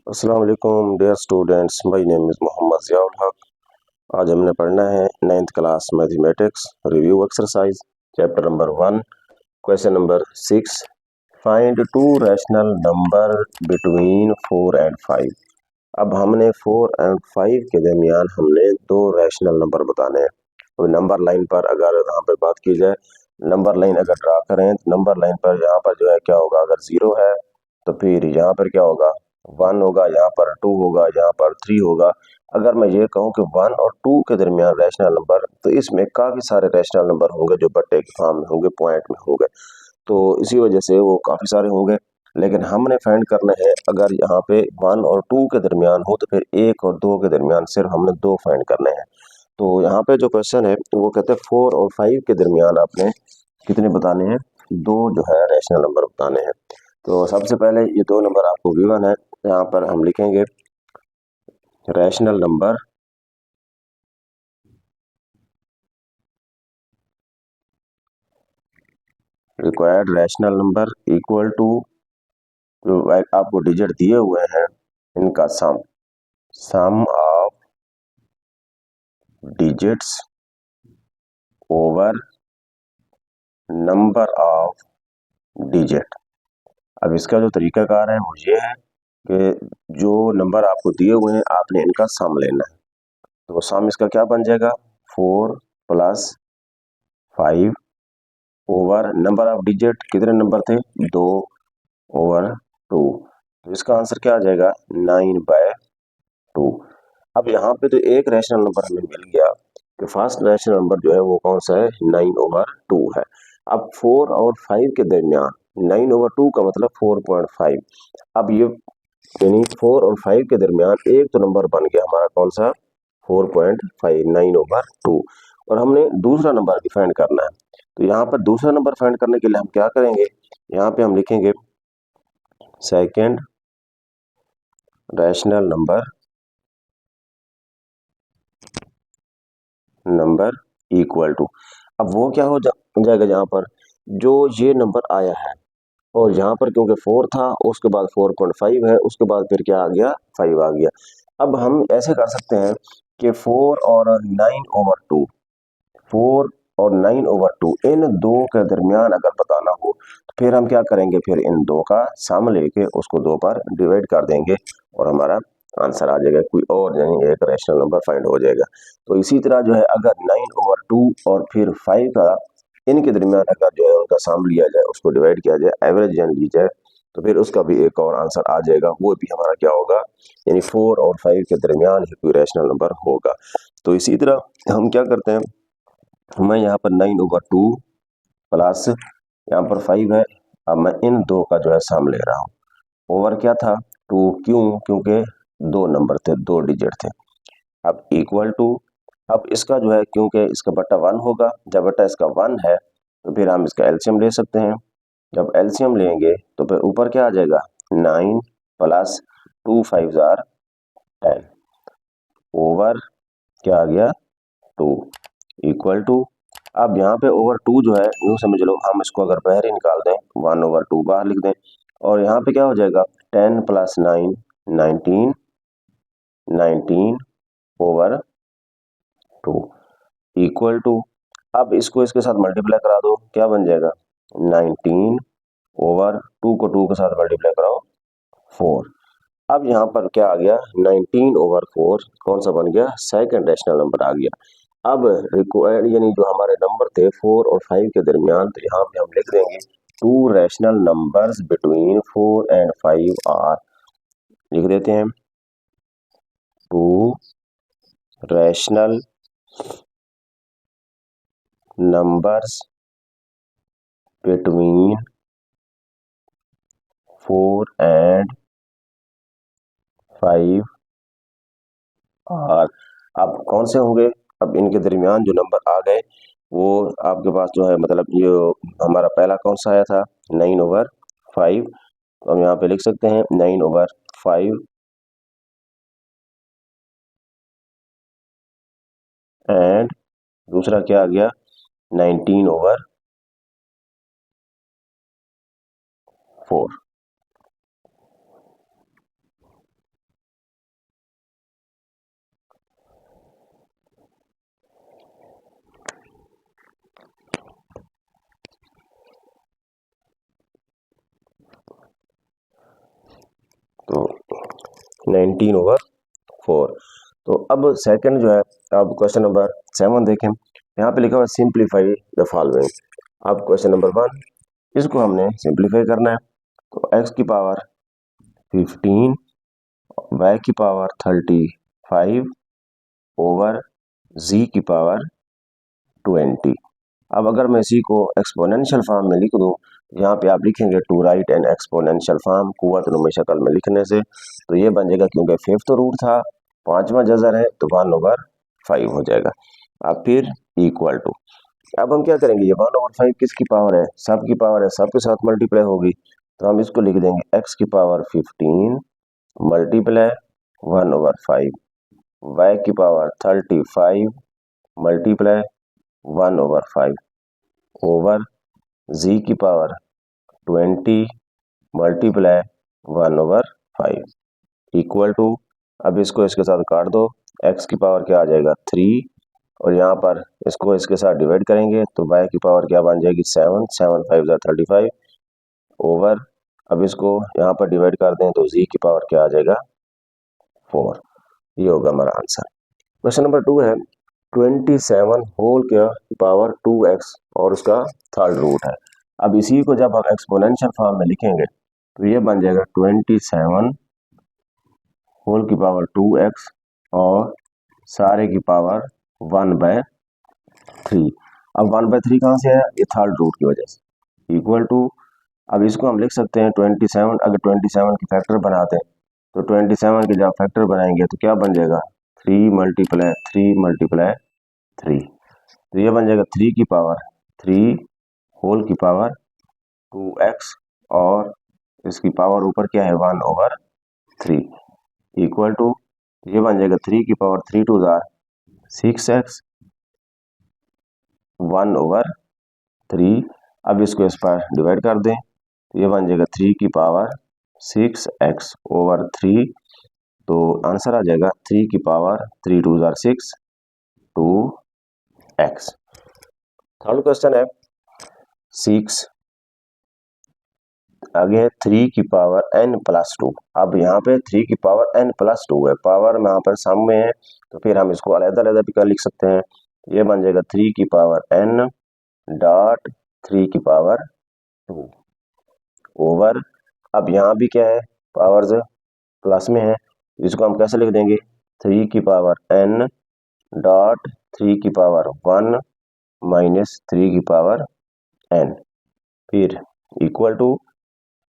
अस्सलाम वालेकुम dear students, my name is Mohammad Ziaul Haq. आज हमने पढ़ना है 9th class mathematics review exercise chapter number 1 question number 6। Find two rational number between 4 and 5। अब हमने 4 एंड 5 के दरमियान हमने दो रैशनल नंबर बताने हैं। तो नंबर लाइन पर अगर यहाँ पर बात की जाए, नंबर लाइन अगर ड्रा करें तो नंबर लाइन पर यहाँ पर जो है क्या होगा, अगर 0 है तो फिर यहाँ पर क्या होगा 1 होगा, यहाँ पर 2 होगा, यहाँ पर 3 होगा। अगर मैं ये कहूँ कि 1 और 2 के दरमियान रैशनल नंबर, तो इसमें काफ़ी सारे रैशनल नंबर होंगे जो बट्टे के फॉर्म में होंगे, पॉइंट में होंगे, तो इसी वजह से वो काफ़ी सारे होंगे। लेकिन हमने फाइंड करना है अगर यहाँ पे 1 और 2 के दरमियान हो तो फिर 1 और 2 के दरमियान सिर्फ हमने 2 फाइंड करने हैं। तो यहाँ पे जो क्वेश्चन है वो कहते हैं 4 और 5 के दरमियान आपने कितने बताने हैं, दो जो है रैशनल नंबर बताने हैं। तो सबसे पहले ये दो नंबर आपको गिवन है, यहाँ पर हम लिखेंगे rational number required rational number equal to, जो आपको डिजिट दिए हुए हैं इनका sum of digits over number of digit. अब इसका जो तरीकाकार है वो ये है कि जो नंबर आपको दिए हुए हैं आपने इनका सम लेना है। तो सम इसका क्या बन जाएगा, 4 plus 5 over number of digit, कितने नंबर थे 2 ओवर 2। तो इसका आंसर क्या आ जाएगा 9/2। अब यहाँ पे तो एक रैशनल नंबर हमें मिल गया कि फर्स्ट रैशनल नंबर जो है वो कौन सा है 9/2 है। अब 4 और 5 के दरमियान 9/2 का मतलब 4.5। अब ये यानी 4 और 5 के दरमियान एक तो नंबर बन गया हमारा कौन सा 4.5, 9/2। और हमने दूसरा नंबर भी फाइंड करना है। तो यहाँ पर दूसरा नंबर फाइंड करने के लिए हम क्या करेंगे, यहाँ पे हम लिखेंगे second rational number equal to. अब वो क्या हो जाएगा, यहाँ पर जो ये नंबर आया है और यहाँ पर क्योंकि 4 था उसके बाद 4.5 है, उसके बाद फिर क्या आ गया 5 आ गया। अब हम ऐसे कर सकते हैं कि 4 और 9/2, 4 और 9/2 इन दो के दरमियान अगर बताना हो तो फिर हम क्या करेंगे, फिर इन दो का सम लेके उसको दो पर डिवाइड कर देंगे और हमारा आंसर आ जाएगा, कोई और यानी एक रैशनल नंबर फाइंड हो जाएगा। तो इसी तरह जो है अगर 9/2 और फिर 5 का इनके दरमियान अगर जो है उनका सम लिया जाए, उसको डिवाइड किया जाए, एवरेज यानी ली जाए, तो फिर उसका भी एक और आंसर आ जाएगा, वो भी हमारा क्या होगा यानी 4 और 5 के दरमियान ही कोई रैशनल नंबर होगा। तो इसी तरह हम क्या करते हैं, मैं यहाँ पर 9/2 प्लस यहाँ पर 5 है। अब मैं इन दो का जो है सम ले रहा हूँ। ओवर क्या था 2, क्यों, क्योंकि दो नंबर थे, दो डिजिट थे। अब इक्वल टू, अब इसका जो है क्योंकि इसका बट्टा 1 होगा, जब बट्टा इसका 1 है तो फिर हम इसका एलसीएम ले सकते हैं। जब एलसीएम लेंगे तो फिर ऊपर क्या आ जाएगा 9 प्लस 2 5 आर 10 ओवर क्या आ गया 2 इक्वल टू। अब यहाँ पे ओवर 2 जो है यूँ समझ लो, हम इसको अगर बाहर ही निकाल दें 1/2 बाहर लिख दें और यहाँ पे क्या हो जाएगा 10 प्लस 9 19 19 ओवर 2 इक्वल टू। अब इसको इसके साथ मल्टीप्लाई करा दो, क्या बन जाएगा 19 ओवर 2 को 2 के साथ मल्टीप्लाई कराओ 4। अब यहाँ पर क्या आ गया 19/4 कौन सा बन गया, सेकंड रैशनल नंबर आ गया। अब रिक्वायर्ड यानी जो हमारे नंबर थे 4 और 5 के दरमियान, तो यहाँ पे हम लिख देंगे two rational numbers between 4 and 5 are, लिख देते हैं two rational numbers between 4 and 5 are. अब कौन से होंगे, अब इनके दरमियान जो नंबर आ गए वो आपके पास जो है, मतलब ये हमारा पहला कौन सा आया था 9/5, तो हम यहाँ पे लिख सकते हैं 9/5 एंड दूसरा क्या आ गया 19/4। 19/4। तो अब सेकंड जो है, अब क्वेश्चन नंबर 7 देखें। यहाँ पे लिखा हुआ सिंप्लीफाई द फॉलोइंग। अब क्वेश्चन नंबर 1, इसको हमने सिंप्लीफाई करना है। तो x की पावर 15, y की पावर 35 ओवर z की पावर 20। अब अगर मैं इसी को एक्सपोनेंशियल फॉर्म में लिख दूं, यहाँ पे आप लिखेंगे to write an exponential form, कुव्वत नुमा शक्ल में लिखने से तो ये बन जाएगा, क्योंकि फिफ्थ रूट था, पांचवा जजर है तो 1/5 हो जाएगा। अब फिर इक्वल टू, अब हम क्या करेंगे, ये 1/5 किसकी पावर है, सब की पावर है, सबके साथ मल्टीप्लाई होगी, तो हम इसको लिख देंगे x की पावर 15 मल्टीप्लाई 1/5, y की पावर 35 मल्टीप्लाई 1/5 ओवर z की पावर 20 मल्टीप्लाई 1/5 इक्वल टू, अब इसको इसके साथ काट दो, x की पावर क्या आ जाएगा 3, और यहाँ पर इसको इसके साथ डिवाइड करेंगे तो y की पावर क्या बन जाएगी 7, 7 5 35 ओवर, अब इसको यहाँ पर डिवाइड कर दें तो z की पावर क्या आ जाएगा 4। ये होगा हमारा आंसर। क्वेश्चन नंबर 2 है 27 होल क्या पावर 2x और उसका थर्ड रूट है। अब इसी को जब हम एक्सपोनेंशियल फॉर्म में लिखेंगे तो ये बन जाएगा 27 होल की पावर 2x और सारे की पावर 1/3। अब 1/3 कहाँ से आया, ये थर्ड रूट की वजह से, इक्वल टू, अब इसको हम लिख सकते हैं 27, अगर 27 की फैक्टर बनाते हैं तो 27 के जब फैक्टर बनाएंगे तो क्या बन जाएगा 3 मल्टीप्लाई 3 मल्टीप्लाई 3, तो ये बन जाएगा 3 की पावर 3 होल की पावर 2x और इसकी पावर ऊपर क्या है 1/3 इक्वल टू, ये बन जाएगा 3 की पावर 3 2 6x 1/3। अब इसको इस पर डिवाइड कर दें तो ये बन जाएगा 3 की पावर 6x/3, तो आंसर आ जाएगा 3 की पावर 3 2 6 2x। थर्ड क्वेश्चन है 6, आगे है 3 की पावर n+2। अब यहाँ पे 3 की पावर n+2 है, पावर में यहाँ पर सम में है तो फिर हम इसको अलग-अलग भी लिख सकते हैं, ये बन जाएगा 3 की पावर n डॉट 3 की पावर 2 ओवर, अब यहाँ भी क्या है पावर्स प्लस में है, इसको हम कैसे लिख देंगे 3 की पावर n डॉट 3 की पावर 1 माइनस 3 की पावर n, फिर इक्वल टू,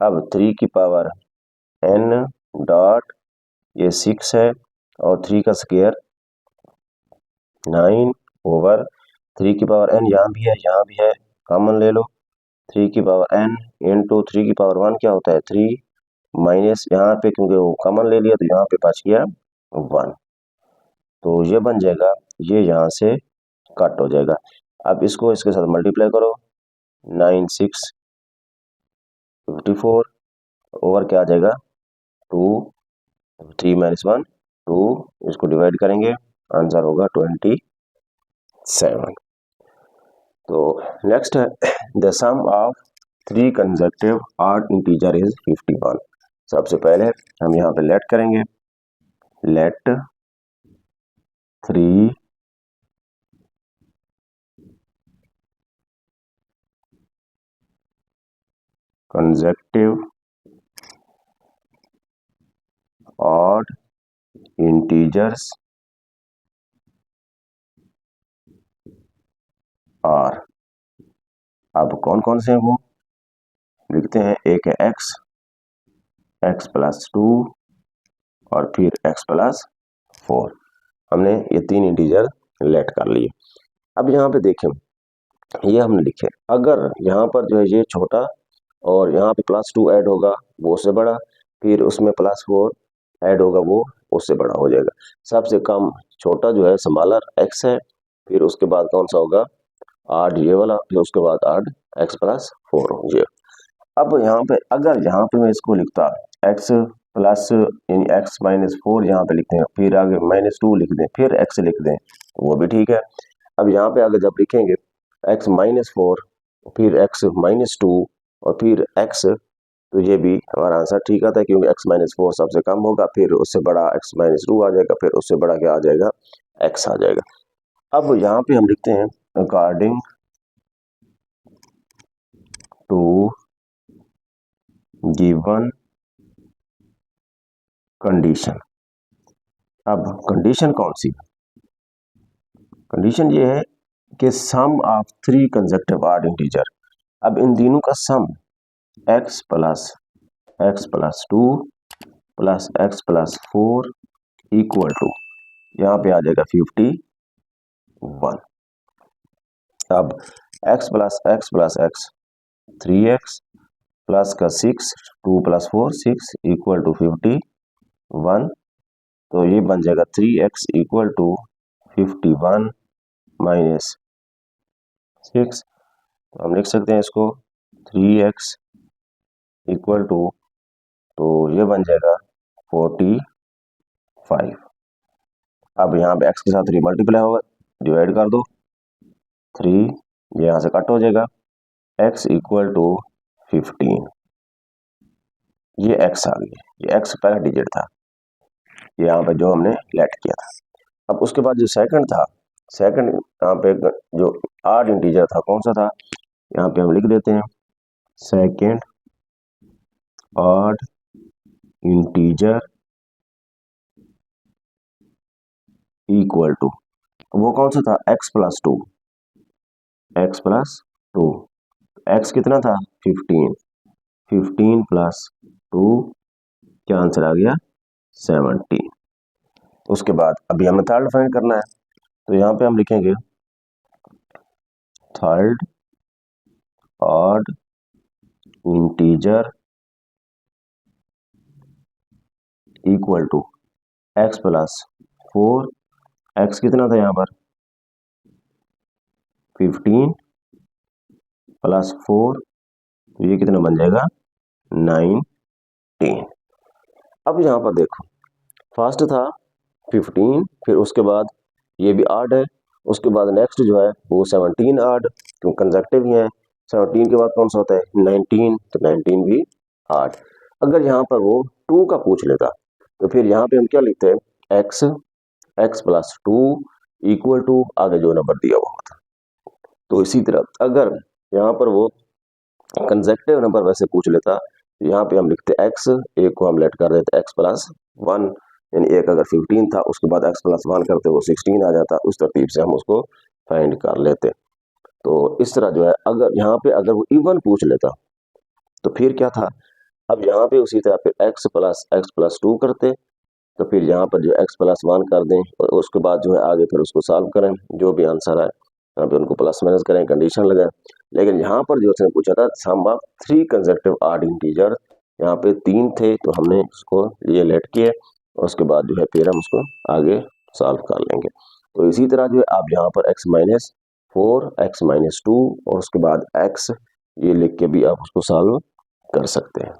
अब 3 की पावर n डॉट ये 6 है और 3 का स्क्वायर 9 ओवर 3 की पावर n यहाँ भी है यहाँ भी है, कॉमन ले लो, 3 की पावर n इंटू 3 की पावर 1 क्या होता है 3 माइनस यहाँ पे क्योंकि वो कॉमन ले लिया तो यहाँ पे बच गया 1, तो ये बन जाएगा, ये यहाँ से कट हो जाएगा। अब इसको इसके साथ मल्टीप्लाई करो 9 6 54 ओवर क्या आ जाएगा 2 3 माइनस 1 2, इसको डिवाइड करेंगे आंसर होगा 27। तो नेक्स्ट है the sum of 3 consecutive odd integer is 51। सबसे पहले हम यहाँ पे लेट करेंगे, let 3 consecutive odd integers are. अब कौन कौन से हैं वो लिखते हैं, एक है x, x+2 और फिर x+4। हमने ये 3 इंटीजर लेट कर लिए। अब यहाँ पे देखें, ये हमने लिखे, अगर यहाँ पर जो है ये छोटा और यहाँ पे +2 ऐड होगा वो उससे बड़ा, फिर उसमें +4 ऐड होगा वो उससे बड़ा हो जाएगा। सबसे कम छोटा जो है स्मॉलर x है, फिर उसके बाद कौन सा होगा आड ये वाला, फिर उसके बाद आड x+4 हो जाएगा। अब यहाँ पे अगर यहाँ पे मैं इसको लिखता x प्लस यानी x-4 यहाँ पे लिखते हैं, फिर आगे -2 लिख दें, फिर x लिख दें तो वो भी ठीक है। अब यहाँ पे अगर जब लिखेंगे x-4 फिर x-2 और फिर x तो ये भी हमारा आंसर ठीक आता है, क्योंकि x माइनस 4 सबसे कम होगा, फिर उससे बड़ा x माइनस 2 आ जाएगा, फिर उससे बड़ा क्या आ जाएगा, x आ जाएगा। अब यहाँ पे हम लिखते हैं अकॉर्डिंग टू गिवन कंडीशन। अब कंडीशन कौन सी, कंडीशन ये है कि sum of 3 consecutive odd integer. अब इन तीनों का sum x plus 2 plus x plus 4 equal to, यहाँ पे आ जाएगा 51। अब x plus x 3x plus का 6, 2 प्लस 4 6 इक्वल टू 51। तो ये बन जाएगा 3x इक्वल टू 51 माइनस 6। तो हम लिख सकते हैं इसको 3x इक्वल टू, तो ये बन जाएगा 45। अब यहाँ पे x के साथ 3 मल्टीप्लाई होगा, डिवाइड कर दो, 3 यहाँ से कट हो जाएगा, x इक्वल टू 15। ये x आ गया, ये x पहला डिजिट था, ये यहाँ पे जो हमने लेट किया था। अब उसके बाद जो सेकंड था, सेकंड यहाँ पे जो ऑड इंटीजर था कौन सा था, यहाँ पे हम लिख देते हैं second odd integer equal to, वो कौन सा था, x plus 2, x plus 2, x कितना था 15, 15 प्लस 2, क्या आंसर आ गया 17। उसके बाद अभी हमें थर्ड फाइंड करना है, तो यहाँ पे हम लिखेंगे third odd integer equal to x plus 4, x कितना था यहाँ पर 15 प्लस 4, तो ये कितना बन जाएगा 19। अब यहाँ पर देखो फर्स्ट था 15, फिर उसके बाद ये भी ऑड है, उसके बाद नेक्स्ट जो है वो 17 ऑड, क्यों कंसेक्टिव ही है। 17 के बाद कौन सा होता है 19, तो 19 भी ऑड। अगर यहाँ पर वो 2 का पूछ लेता तो फिर यहाँ पे हम क्या लिखते हैं x प्लस 2 इक्वल टू आगे जो नंबर दिया हुआ होता। तो इसी तरह अगर यहाँ पर वो कंसेक्टिव नंबर वैसे पूछ लेता, तो यहाँ पे हम लिखते x, एक को हम लेट कर देते x प्लस 1, यानी एक अगर 15 था उसके बाद x प्लस 1 करते वो 16 आ जाता, उस तरतीब से हम उसको फाइंड कर लेते। तो इस तरह जो है, अगर यहाँ पे अगर वो इवन पूछ लेता तो फिर क्या था, अब यहाँ पे उसी तरह फिर x प्लस 2 करते, तो फिर यहाँ पर जो x प्लस 1 कर दें और उसके बाद जो है आगे फिर उसको सॉल्व करें, जो भी आंसर आए यहाँ पे उनको प्लस माइनस करें, कंडीशन लगाएं। लेकिन यहाँ पर जो उसने पूछा था सम ऑफ 3 कंसेक्टिव ऑड इंटीजर, यहाँ पे 3 थे तो हमने उसको ये लेट किए और उसके बाद जो है फिर हम उसको आगे सॉल्व कर लेंगे। तो इसी तरह जो है आप यहाँ पर x माइनस 4, x माइनस 2 और उसके बाद x ये लिख के भी आप उसको सॉल्व कर सकते हैं।